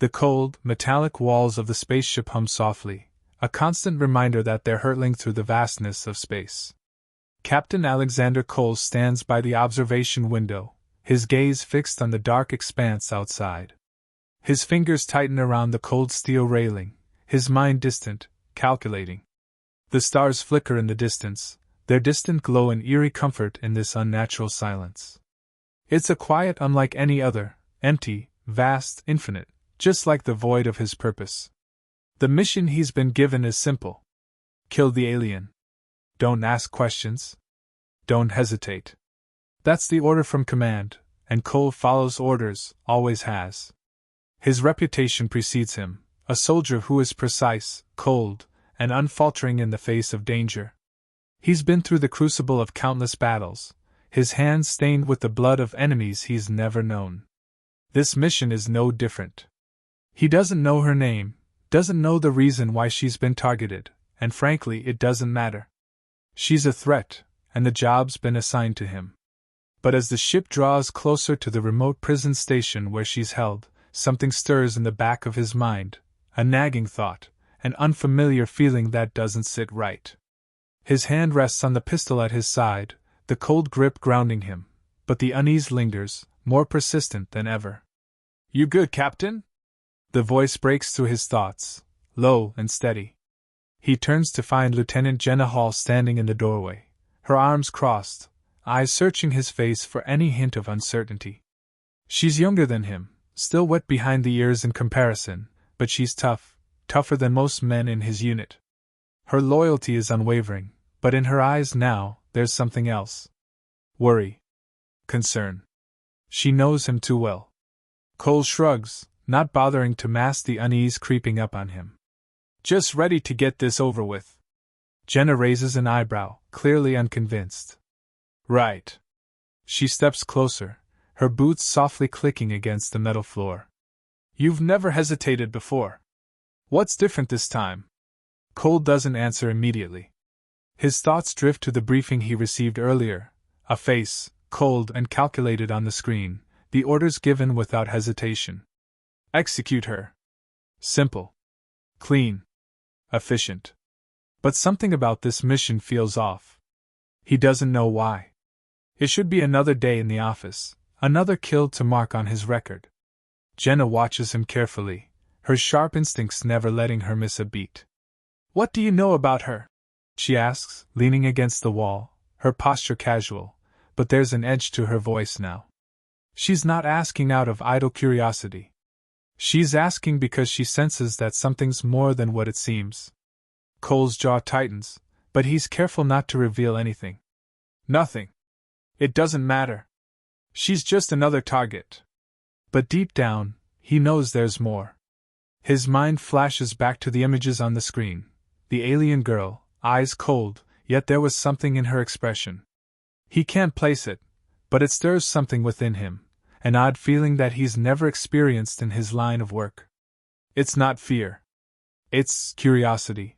The cold, metallic walls of the spaceship hum softly, a constant reminder that they're hurtling through the vastness of space. Captain Alexander Cole stands by the observation window, his gaze fixed on the dark expanse outside. His fingers tighten around the cold steel railing, his mind distant, calculating. The stars flicker in the distance, their distant glow and eerie comfort in this unnatural silence. It's a quiet unlike any other, empty, vast, infinite, just like the void of his purpose. The mission he's been given is simple. Kill the alien. Don't ask questions. Don't hesitate. That's the order from command, and Cole follows orders, always has. His reputation precedes him, a soldier who is precise, cold, and unfaltering in the face of danger. He's been through the crucible of countless battles, his hands stained with the blood of enemies he's never known. This mission is no different. He doesn't know her name, doesn't know the reason why she's been targeted, and frankly, it doesn't matter. She's a threat, and the job's been assigned to him. But as the ship draws closer to the remote prison station where she's held, something stirs in the back of his mind, a nagging thought, an unfamiliar feeling that doesn't sit right. His hand rests on the pistol at his side, the cold grip grounding him, but the unease lingers, more persistent than ever. "You good, Captain?" The voice breaks through his thoughts, low and steady. He turns to find Lieutenant Jenna Hall standing in the doorway, her arms crossed, eyes searching his face for any hint of uncertainty. She's younger than him, still wet behind the ears in comparison, but she's tough, tougher than most men in his unit. Her loyalty is unwavering, but in her eyes now, there's something else. Worry. Concern. She knows him too well. Cole shrugs, not bothering to mask the unease creeping up on him. "Just ready to get this over with." Jenna raises an eyebrow, clearly unconvinced. "Right." She steps closer, her boots softly clicking against the metal floor. "You've never hesitated before. What's different this time?" Cole doesn't answer immediately. His thoughts drift to the briefing he received earlier, a face, cold and calculated on the screen, the orders given without hesitation. Execute her. Simple. Clean. Efficient. But something about this mission feels off. He doesn't know why. It should be another day in the office, another kill to mark on his record. Jenna watches him carefully, her sharp instincts never letting her miss a beat. "What do you know about her?" she asks, leaning against the wall, her posture casual, but there's an edge to her voice now. She's not asking out of idle curiosity. She's asking because she senses that something's more than what it seems. Cole's jaw tightens, but he's careful not to reveal anything. "Nothing. It doesn't matter. She's just another target." But deep down, he knows there's more. His mind flashes back to the images on the screen. The alien girl, eyes cold, yet there was something in her expression. He can't place it, but it stirs something within him, an odd feeling that he's never experienced in his line of work. It's not fear. It's curiosity.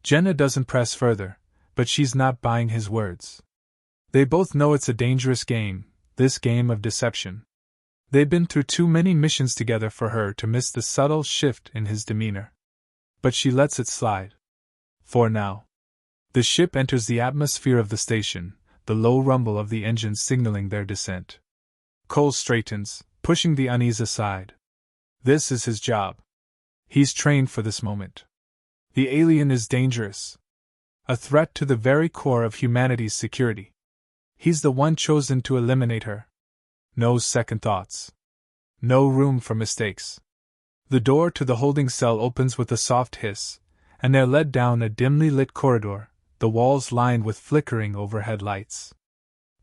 Jenna doesn't press further, but she's not buying his words. They both know it's a dangerous game, this game of deception. They've been through too many missions together for her to miss the subtle shift in his demeanor. But she lets it slide. For now. The ship enters the atmosphere of the station, the low rumble of the engines signaling their descent. Cole straightens, pushing the unease aside. This is his job. He's trained for this moment. The alien is dangerous. A threat to the very core of humanity's security. He's the one chosen to eliminate her. No second thoughts. No room for mistakes. The door to the holding cell opens with a soft hiss, and they're led down a dimly lit corridor, the walls lined with flickering overhead lights.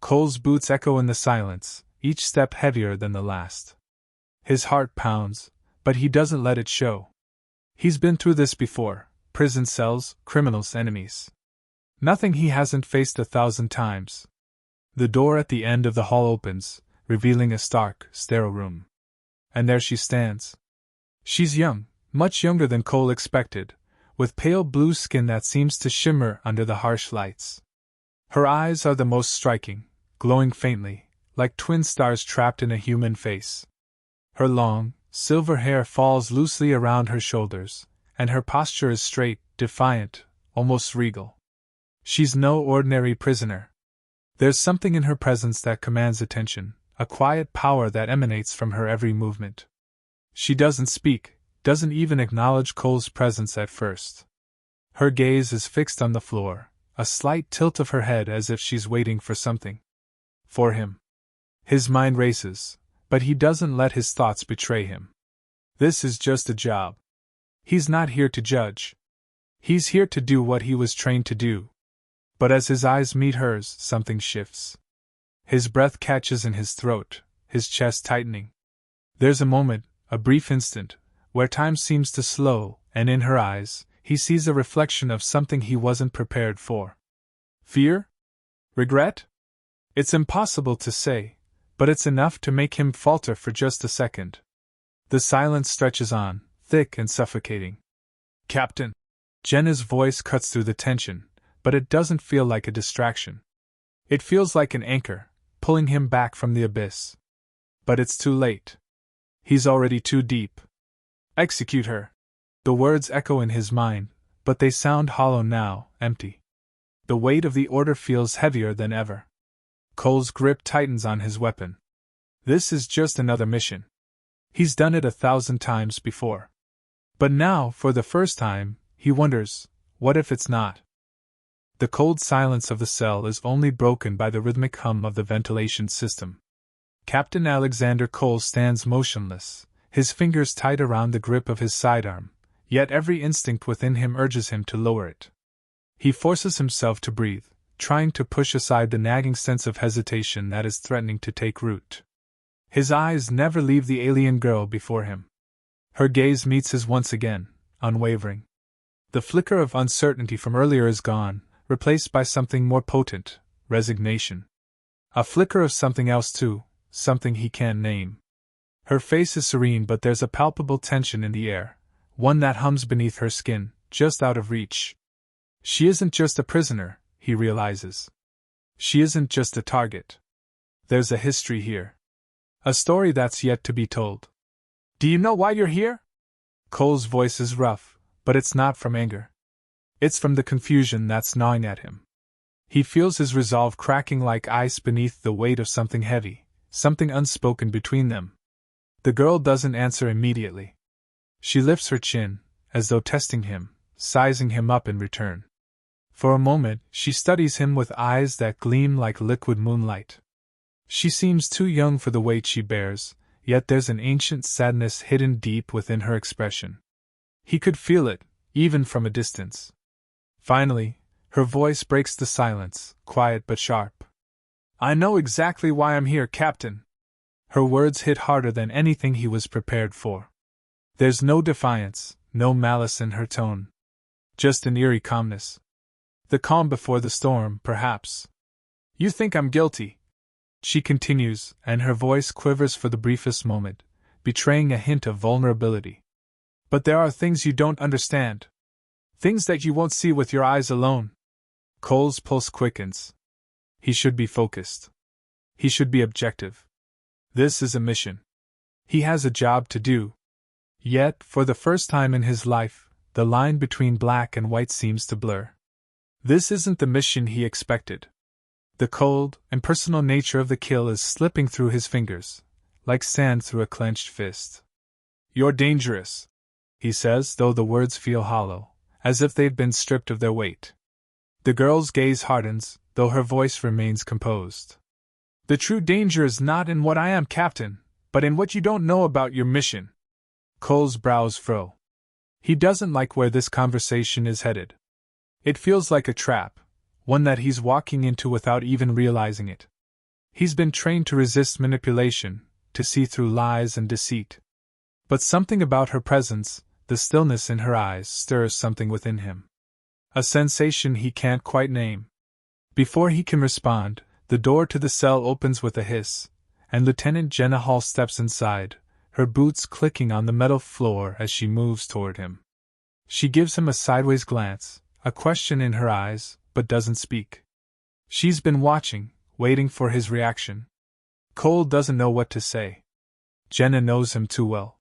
Cole's boots echo in the silence, each step heavier than the last. His heart pounds, but he doesn't let it show. He's been through this before, prison cells, criminals, enemies. Nothing he hasn't faced 1,000 times. The door at the end of the hall opens, revealing a stark, sterile room. And there she stands. She's young, much younger than Cole expected, with pale blue skin that seems to shimmer under the harsh lights. Her eyes are the most striking, glowing faintly, like twin stars trapped in a human face. Her long, Silver hair falls loosely around her shoulders, and her posture is straight, defiant, almost regal. She's no ordinary prisoner. There's something in her presence that commands attention, a quiet power that emanates from her every movement. She doesn't speak, doesn't even acknowledge Cole's presence at first. Her gaze is fixed on the floor, a slight tilt of her head as if she's waiting for something. For him. His mind races, but he doesn't let his thoughts betray him. This is just a job. He's not here to judge. He's here to do what he was trained to do. But as his eyes meet hers, something shifts. His breath catches in his throat, his chest tightening. There's a moment, a brief instant, where time seems to slow, and in her eyes, he sees a reflection of something he wasn't prepared for. Fear? Regret? It's impossible to say, but it's enough to make him falter for just a second. The silence stretches on, thick and suffocating. Captain! Jenna's voice cuts through the tension, but it doesn't feel like a distraction. It feels like an anchor, pulling him back from the abyss. But it's too late. He's already too deep. Execute her. The words echo in his mind, but they sound hollow now, empty. The weight of the order feels heavier than ever. Cole's grip tightens on his weapon. This is just another mission. He's done it 1,000 times before. But now, for the first time, he wonders, what if it's not? The cold silence of the cell is only broken by the rhythmic hum of the ventilation system. Captain Alexander Cole stands motionless, his fingers tight around the grip of his sidearm, yet every instinct within him urges him to lower it. He forces himself to breathe, trying to push aside the nagging sense of hesitation that is threatening to take root. His eyes never leave the alien girl before him. Her gaze meets his once again, unwavering. The flicker of uncertainty from earlier is gone, replaced by something more potent, resignation. A flicker of something else too, something he can't name. Her face is serene, but there's a palpable tension in the air, one that hums beneath her skin, just out of reach. She isn't just a prisoner, he realizes. She isn't just a target. There's a history here. A story that's yet to be told. Do you know why you're here? Cole's voice is rough, but it's not from anger. It's from the confusion that's gnawing at him. He feels his resolve cracking like ice beneath the weight of something heavy, something unspoken between them. The girl doesn't answer immediately. She lifts her chin, as though testing him, sizing him up in return. For a moment, she studies him with eyes that gleam like liquid moonlight. She seems too young for the weight she bears, yet there's an ancient sadness hidden deep within her expression. He could feel it, even from a distance. Finally, her voice breaks the silence, quiet but sharp. I know exactly why I'm here, Captain. Her words hit harder than anything he was prepared for. There's no defiance, no malice in her tone. Just an eerie calmness. The calm before the storm, perhaps. You think I'm guilty? She continues, and her voice quivers for the briefest moment, betraying a hint of vulnerability. But there are things you don't understand. Things that you won't see with your eyes alone. Cole's pulse quickens. He should be focused. He should be objective. This is a mission. He has a job to do. Yet, for the first time in his life, the line between black and white seems to blur. This isn't the mission he expected. The cold, impersonal nature of the kill is slipping through his fingers, like sand through a clenched fist. You're dangerous, he says, though the words feel hollow, as if they'd been stripped of their weight. The girl's gaze hardens, though her voice remains composed. The true danger is not in what I am, Captain, but in what you don't know about your mission. Cole's brows furrow. He doesn't like where this conversation is headed. It feels like a trap, one that he's walking into without even realizing it. He's been trained to resist manipulation, to see through lies and deceit. But something about her presence, the stillness in her eyes, stirs something within him. A sensation he can't quite name. Before he can respond, the door to the cell opens with a hiss, and Lieutenant Jenna Hall steps inside, her boots clicking on the metal floor as she moves toward him. She gives him a sideways glance, a question in her eyes, but doesn't speak. She's been watching, waiting for his reaction. Cole doesn't know what to say. Jenna knows him too well.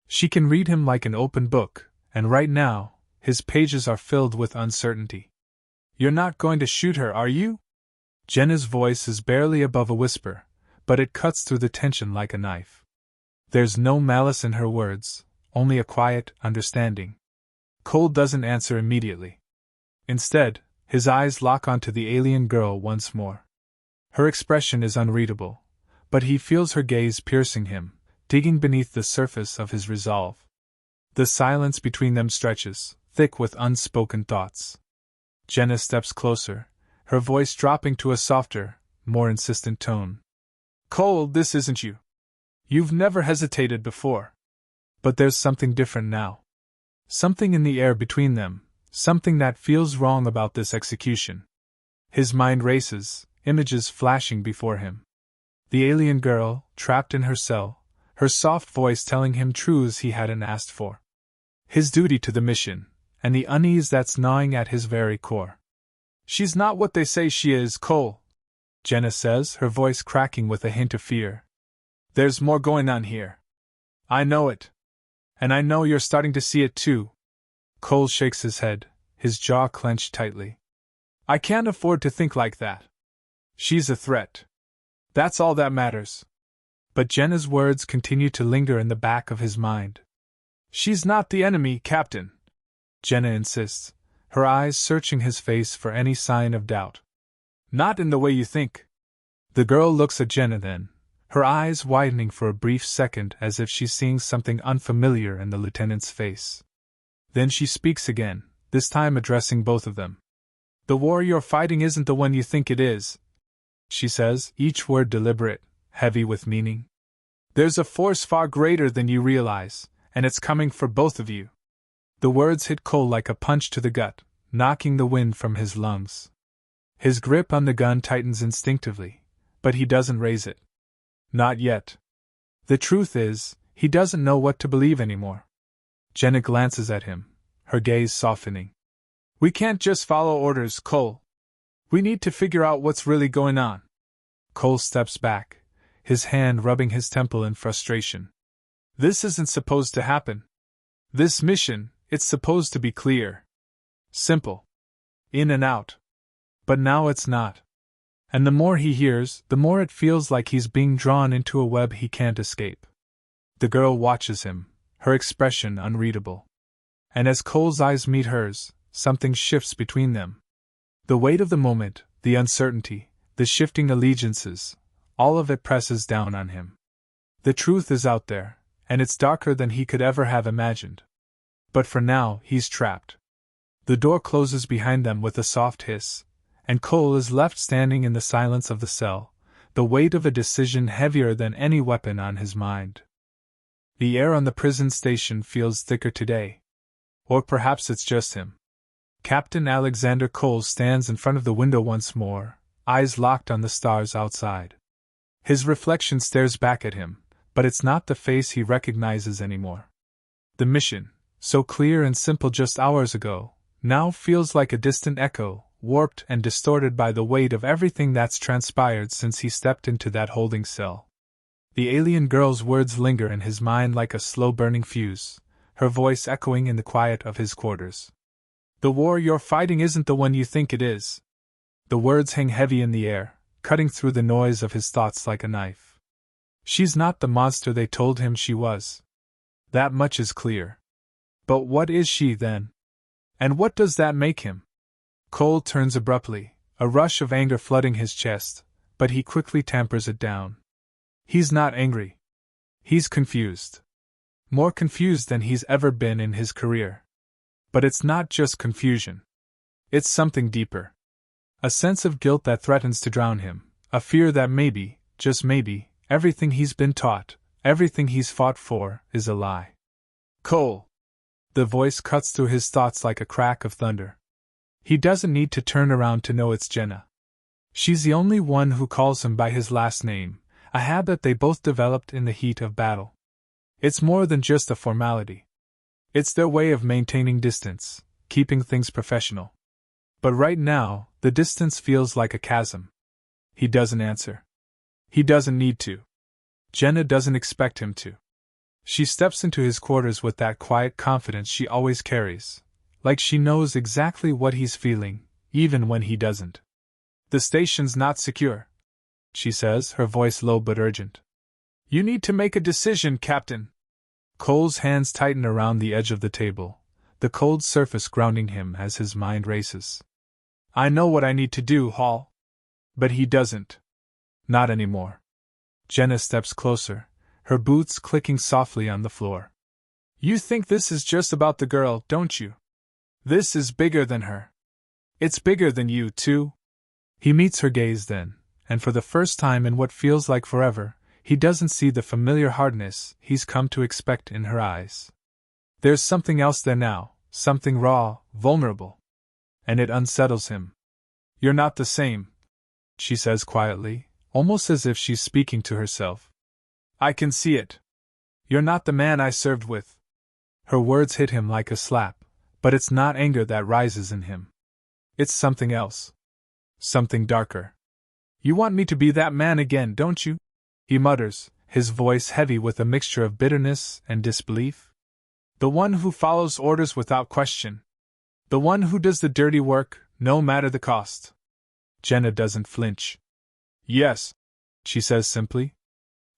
She can read him like an open book, and right now, his pages are filled with uncertainty. You're not going to shoot her, are you? Jenna's voice is barely above a whisper, but it cuts through the tension like a knife. There's no malice in her words, only a quiet understanding. Cole doesn't answer immediately. Instead, his eyes lock onto the alien girl once more. Her expression is unreadable, but he feels her gaze piercing him, digging beneath the surface of his resolve. The silence between them stretches, thick with unspoken thoughts. Jenna steps closer, her voice dropping to a softer, more insistent tone. Cole, this isn't you. You've never hesitated before. But there's something different now. Something in the air between them, something that feels wrong about this execution. His mind races, images flashing before him. The alien girl, trapped in her cell, her soft voice telling him truths he hadn't asked for. His duty to the mission, and the unease that's gnawing at his very core. She's not what they say she is, Cole, Jenna says, her voice cracking with a hint of fear. There's more going on here. I know it. And I know you're starting to see it too. Cole shakes his head, his jaw clenched tightly. I can't afford to think like that. She's a threat. That's all that matters. But Jenna's words continue to linger in the back of his mind. She's not the enemy, Captain, Jenna insists, her eyes searching his face for any sign of doubt. Not in the way you think. The girl looks at Jenna then, her eyes widening for a brief second as if she's seeing something unfamiliar in the lieutenant's face. Then she speaks again, this time addressing both of them. The war you're fighting isn't the one you think it is, she says, each word deliberate, heavy with meaning. There's a force far greater than you realize, and it's coming for both of you. The words hit Cole like a punch to the gut, knocking the wind from his lungs. His grip on the gun tightens instinctively, but he doesn't raise it. Not yet. The truth is, he doesn't know what to believe anymore. Jenna glances at him, her gaze softening. We can't just follow orders, Cole. We need to figure out what's really going on. Cole steps back, his hand rubbing his temple in frustration. This isn't supposed to happen. This mission, it's supposed to be clear. Simple. In and out. But now it's not. And the more he hears, the more it feels like he's being drawn into a web he can't escape. The girl watches him, her expression unreadable. And as Cole's eyes meet hers, something shifts between them. The weight of the moment, the uncertainty, the shifting allegiances, all of it presses down on him. The truth is out there, and it's darker than he could ever have imagined. But for now, he's trapped. The door closes behind them with a soft hiss, and Cole is left standing in the silence of the cell, the weight of a decision heavier than any weapon on his mind. The air on the prison station feels thicker today. Or perhaps it's just him. Captain Alexander Cole stands in front of the window once more, eyes locked on the stars outside. His reflection stares back at him, but it's not the face he recognizes anymore. The mission, so clear and simple just hours ago, now feels like a distant echo, warped and distorted by the weight of everything that's transpired since he stepped into that holding cell. The alien girl's words linger in his mind like a slow-burning fuse, her voice echoing in the quiet of his quarters. The war you're fighting isn't the one you think it is. The words hang heavy in the air, cutting through the noise of his thoughts like a knife. She's not the monster they told him she was. That much is clear. But what is she, then? And what does that make him? Cole turns abruptly, a rush of anger flooding his chest, but he quickly tampers it down. He's not angry. He's confused. More confused than he's ever been in his career. But it's not just confusion. It's something deeper. A sense of guilt that threatens to drown him, a fear that maybe, just maybe, everything he's been taught, everything he's fought for, is a lie. Cole! The voice cuts through his thoughts like a crack of thunder. He doesn't need to turn around to know it's Jenna. She's the only one who calls him by his last name, a habit they both developed in the heat of battle. It's more than just a formality. It's their way of maintaining distance, keeping things professional. But right now, the distance feels like a chasm. He doesn't answer. He doesn't need to. Jenna doesn't expect him to. She steps into his quarters with that quiet confidence she always carries, like she knows exactly what he's feeling, even when he doesn't. "The station's not secure," she says, her voice low but urgent. "You need to make a decision, Captain." Cole's hands tighten around the edge of the table, the cold surface grounding him as his mind races. "I know what I need to do, Hall." But he doesn't. Not anymore. Jenna steps closer, her boots clicking softly on the floor. "You think this is just about the girl, don't you? This is bigger than her. It's bigger than you, too." He meets her gaze then, and for the first time in what feels like forever, he doesn't see the familiar hardness he's come to expect in her eyes. There's something else there now, something raw, vulnerable. And it unsettles him. "You're not the same," she says quietly, almost as if she's speaking to herself. "I can see it. You're not the man I served with." Her words hit him like a slap, but it's not anger that rises in him. It's something else. Something darker. "You want me to be that man again, don't you?" he mutters, his voice heavy with a mixture of bitterness and disbelief. "The one who follows orders without question. The one who does the dirty work, no matter the cost." Jenna doesn't flinch. "Yes," she says simply.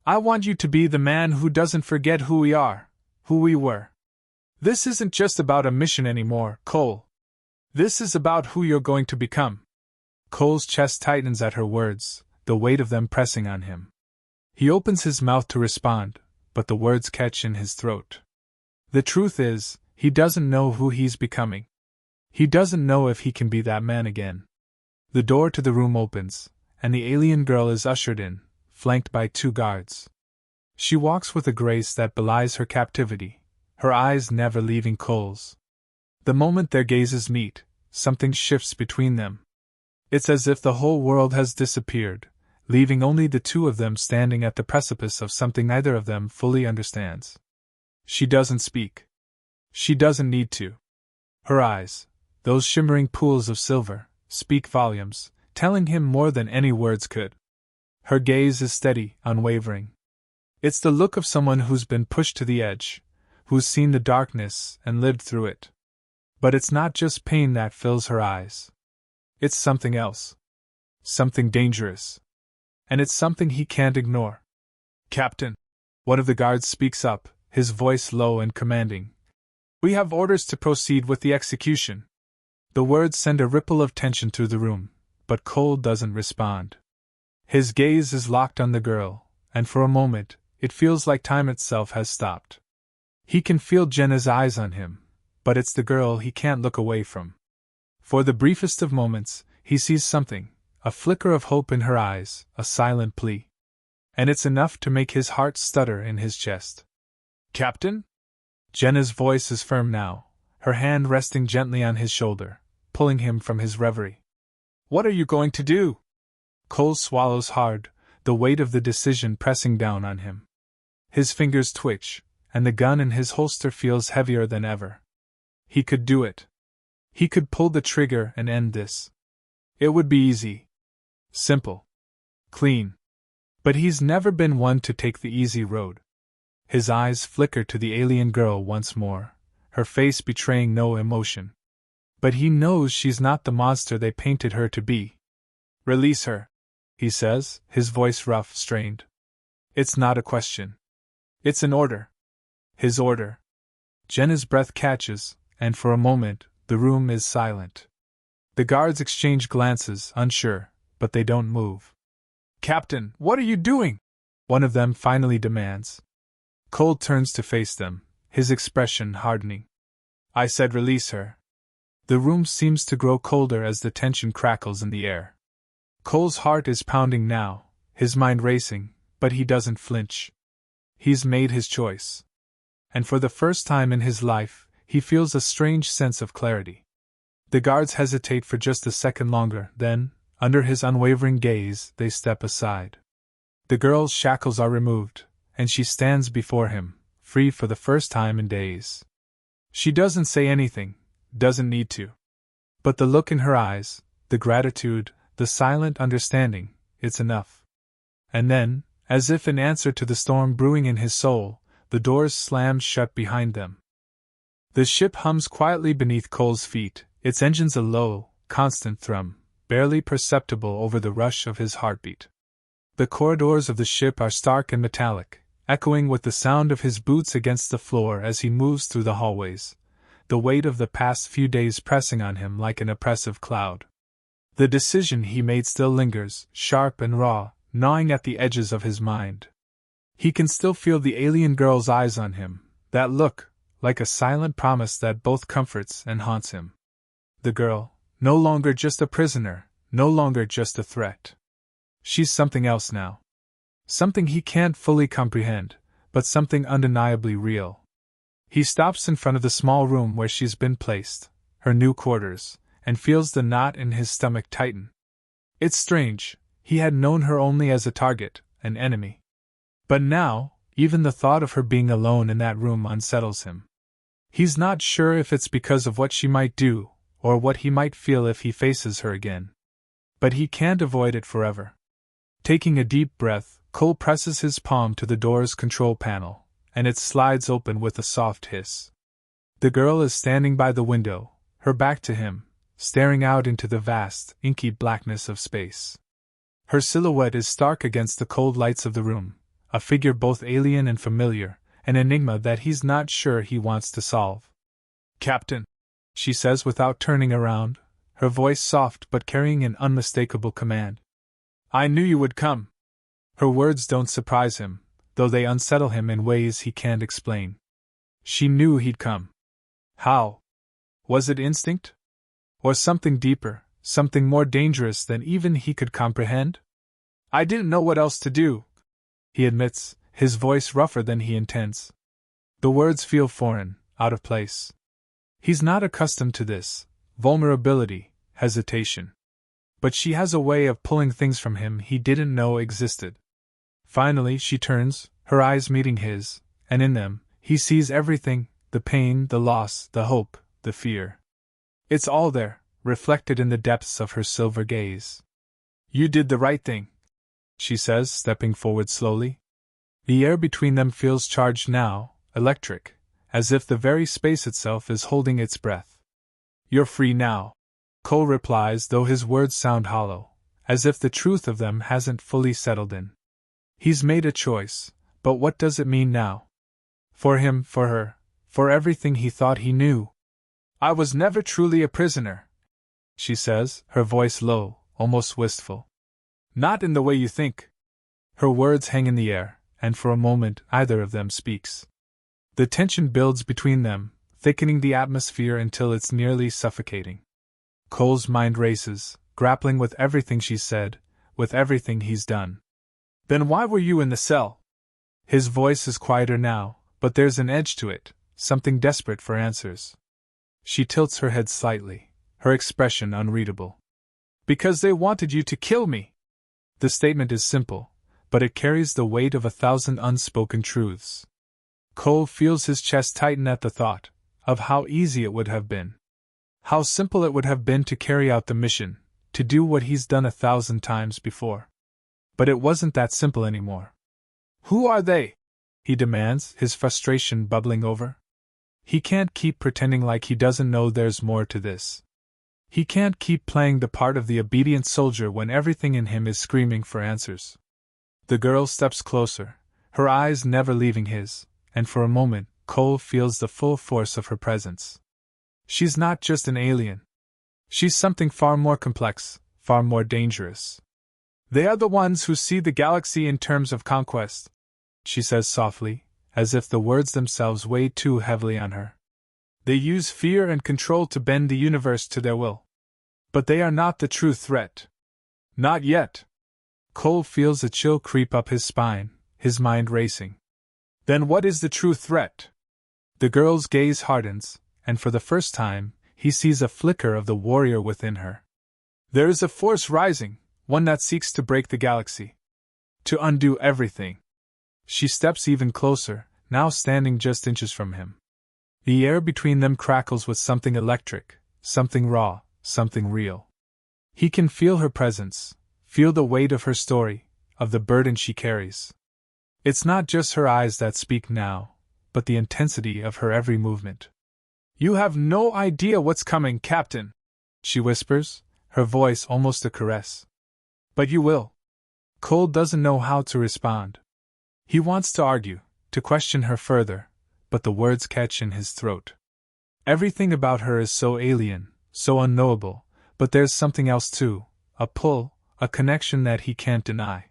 "I want you to be the man who doesn't forget who we are, who we were. This isn't just about a mission anymore, Cole. This is about who you're going to become." Cole's chest tightens at her words, the weight of them pressing on him. He opens his mouth to respond, but the words catch in his throat. The truth is, he doesn't know who he's becoming. He doesn't know if he can be that man again. The door to the room opens, and the alien girl is ushered in, flanked by 2 guards. She walks with a grace that belies her captivity, her eyes never leaving Cole's. The moment their gazes meet, something shifts between them. It's as if the whole world has disappeared, leaving only the 2 of them standing at the precipice of something neither of them fully understands. She doesn't speak. She doesn't need to. Her eyes, those shimmering pools of silver, speak volumes, telling him more than any words could. Her gaze is steady, unwavering. It's the look of someone who's been pushed to the edge, who's seen the darkness and lived through it. But it's not just pain that fills her eyes. It's something else. Something dangerous. And it's something he can't ignore. "Captain," one of the guards speaks up, his voice low and commanding. "We have orders to proceed with the execution." The words send a ripple of tension through the room, but Cole doesn't respond. His gaze is locked on the girl, and for a moment, it feels like time itself has stopped. He can feel Jenna's eyes on him, but it's the girl he can't look away from. For the briefest of moments, he sees something, a flicker of hope in her eyes, a silent plea. And it's enough to make his heart stutter in his chest. "Captain?" Jenna's voice is firm now, her hand resting gently on his shoulder, pulling him from his reverie. "What are you going to do?" Cole swallows hard, the weight of the decision pressing down on him. His fingers twitch, and the gun in his holster feels heavier than ever. He could do it. He could pull the trigger and end this. It would be easy. Simple. Clean. But he's never been one to take the easy road. His eyes flicker to the alien girl once more, her face betraying no emotion. But he knows she's not the monster they painted her to be. "Release her," he says, his voice rough, strained. "It's not a question. It's an order." His order. Jenna's breath catches, and for a moment, the room is silent. The guards exchange glances, unsure, but they don't move. "Captain, what are you doing?" one of them finally demands. Cole turns to face them, his expression hardening. "I said release her." The room seems to grow colder as the tension crackles in the air. Cole's heart is pounding now, his mind racing, but he doesn't flinch. He's made his choice. And for the first time in his life, he feels a strange sense of clarity. The guards hesitate for just a second longer, then, under his unwavering gaze, they step aside. The girl's shackles are removed, and she stands before him, free for the first time in days. She doesn't say anything, doesn't need to. But the look in her eyes, the gratitude, the silent understanding, it's enough. And then, as if in answer to the storm brewing in his soul, the doors slammed shut behind them. The ship hums quietly beneath Cole's feet, its engines a low, constant thrum, barely perceptible over the rush of his heartbeat. The corridors of the ship are stark and metallic, echoing with the sound of his boots against the floor as he moves through the hallways, the weight of the past few days pressing on him like an oppressive cloud. The decision he made still lingers, sharp and raw, gnawing at the edges of his mind. He can still feel the alien girl's eyes on him, that look, like a silent promise that both comforts and haunts him. The girl, no longer just a prisoner, no longer just a threat. She's something else now. Something he can't fully comprehend, but something undeniably real. He stops in front of the small room where she's been placed, her new quarters, and feels the knot in his stomach tighten. It's strange, he had known her only as a target, an enemy. But now, even the thought of her being alone in that room unsettles him. He's not sure if it's because of what she might do, or what he might feel if he faces her again. But he can't avoid it forever. Taking a deep breath, Cole presses his palm to the door's control panel, and it slides open with a soft hiss. The girl is standing by the window, her back to him, staring out into the vast, inky blackness of space. Her silhouette is stark against the cold lights of the room, a figure both alien and familiar, an enigma that he's not sure he wants to solve. "Captain," she says without turning around, her voice soft but carrying an unmistakable command. "I knew you would come." Her words don't surprise him, though they unsettle him in ways he can't explain. She knew he'd come. How? Was it instinct? Or something deeper, something more dangerous than even he could comprehend? "I didn't know what else to do," he admits, his voice rougher than he intends. The words feel foreign, out of place. He's not accustomed to this vulnerability, hesitation. But she has a way of pulling things from him he didn't know existed. Finally, she turns, her eyes meeting his, and in them, he sees everything, the pain, the loss, the hope, the fear. It's all there, reflected in the depths of her silver gaze. "You did the right thing," she says, stepping forward slowly. The air between them feels charged now, electric, as if the very space itself is holding its breath. "You're free now," Cole replies, though his words sound hollow, as if the truth of them hasn't fully settled in. He's made a choice, but what does it mean now? For him, for her, for everything he thought he knew. "I was never truly a prisoner," she says, her voice low, almost wistful. "Not in the way you think." Her words hang in the air, and for a moment either of them speaks. The tension builds between them, thickening the atmosphere until it's nearly suffocating. Cole's mind races, grappling with everything she said, with everything he's done. "Then why were you in the cell?" His voice is quieter now, but there's an edge to it, something desperate for answers. She tilts her head slightly, her expression unreadable. "Because they wanted you to kill me." The statement is simple, but it carries the weight of 1,000 unspoken truths. Cole feels his chest tighten at the thought of how easy it would have been. How simple it would have been to carry out the mission, to do what he's done 1,000 times before. But it wasn't that simple anymore. "Who are they?" he demands, his frustration bubbling over. He can't keep pretending like he doesn't know there's more to this. He can't keep playing the part of the obedient soldier when everything in him is screaming for answers. The girl steps closer, her eyes never leaving his, and for a moment, Cole feels the full force of her presence. She's not just an alien. She's something far more complex, far more dangerous. "They are the ones who see the galaxy in terms of conquest," she says softly, as if the words themselves weighed too heavily on her. "They use fear and control to bend the universe to their will. But they are not the true threat. Not yet." Cole feels a chill creep up his spine, his mind racing. "Then what is the true threat?" The girl's gaze hardens, and for the first time, he sees a flicker of the warrior within her. "There is a force rising, one that seeks to break the galaxy. To undo everything." She steps even closer, now standing just inches from him. The air between them crackles with something electric, something raw, something real. He can feel her presence, feel the weight of her story, of the burden she carries. It's not just her eyes that speak now, but the intensity of her every movement. "You have no idea what's coming, Captain," she whispers, her voice almost a caress. "But you will." Cole doesn't know how to respond. He wants to argue, to question her further, but the words catch in his throat. Everything about her is so alien, so unknowable, but there's something else too, a pull, a connection that he can't deny.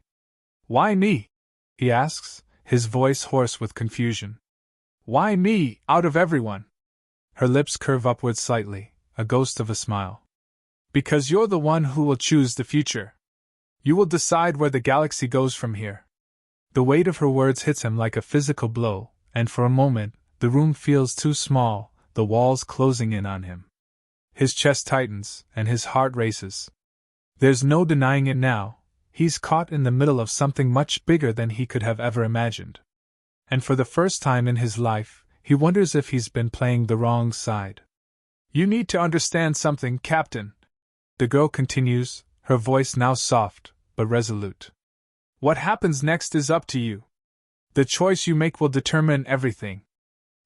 "Why me?" he asks, his voice hoarse with confusion. "Why me, out of everyone?" Her lips curve upward slightly, a ghost of a smile. "Because you're the one who will choose the future. You will decide where the galaxy goes from here." The weight of her words hits him like a physical blow, and for a moment, the room feels too small, the walls closing in on him. His chest tightens, and his heart races. There's no denying it now, he's caught in the middle of something much bigger than he could have ever imagined. And for the first time in his life, he wonders if he's been playing the wrong side. "You need to understand something, Captain," the girl continues, her voice now soft, but resolute. "What happens next is up to you. The choice you make will determine everything."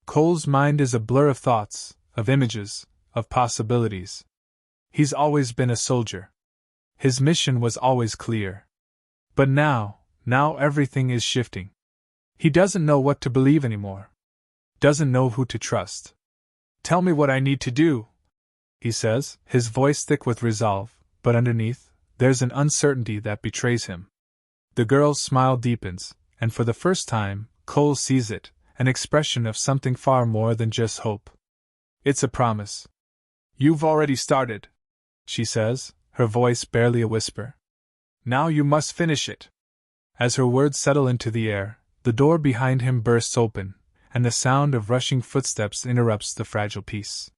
Cole's mind is a blur of thoughts, of images, of possibilities. He's always been a soldier. His mission was always clear. But now everything is shifting. He doesn't know what to believe anymore. Doesn't know who to trust. "Tell me what I need to do," he says, his voice thick with resolve, but underneath, there's an uncertainty that betrays him. The girl's smile deepens, and for the first time, Cole sees it, an expression of something far more than just hope. It's a promise. "You've already started," she says, her voice barely a whisper. "Now you must finish it." As her words settle into the air, the door behind him bursts open, and the sound of rushing footsteps interrupts the fragile peace.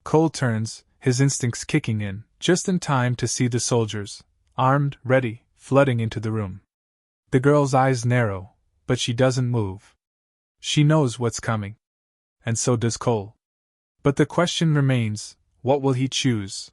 Cole turns, his instincts kicking in, just in time to see the soldiers, armed, ready, flooding into the room. The girl's eyes narrow, but she doesn't move. She knows what's coming. And so does Cole. But the question remains, what will he choose?